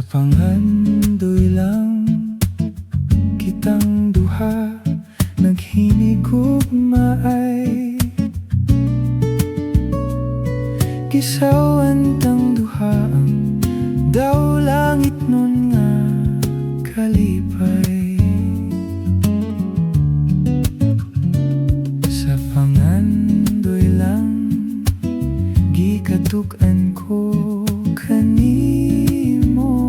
pangandoy lang kitang duha naghinigugmaay, gisawan tang duha ang daw langit nun nga kalipay. Sa pangandoy lang gikatukan ko kanimo,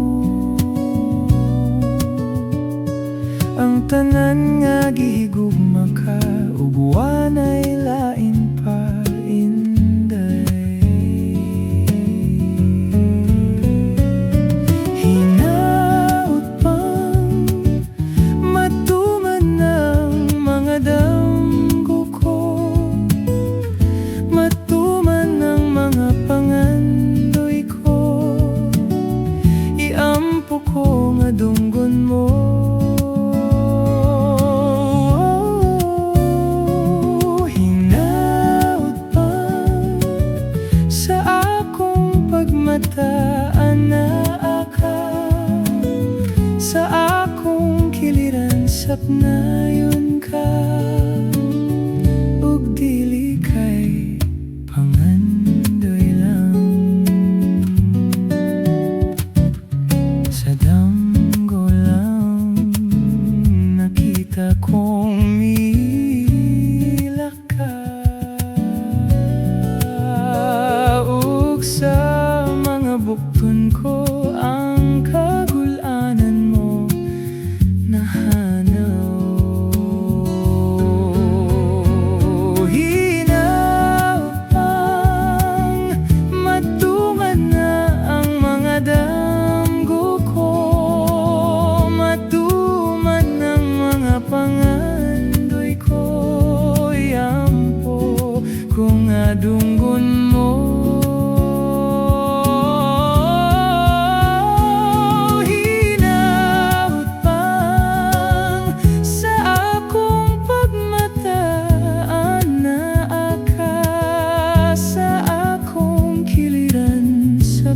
ang tanan nga gihigugma ka ug wanay lain pa inday. Hinaut pang matuman ng mga damgo ko, matuman ng mga pangandoy ko, iampo ko nga dunggon mo. Anaa ka sa akong kiliran, sapnayon ka ug dili kay pangandoy lang. Sa damgo lang nakita kong mila ka, ug sa bukton ko ang kagulanan mo nahanaw. Hinaw pang matungan na ang mga damgo ko, matuman ng mga pangandoy ko, iampo kung adunggon mo. Up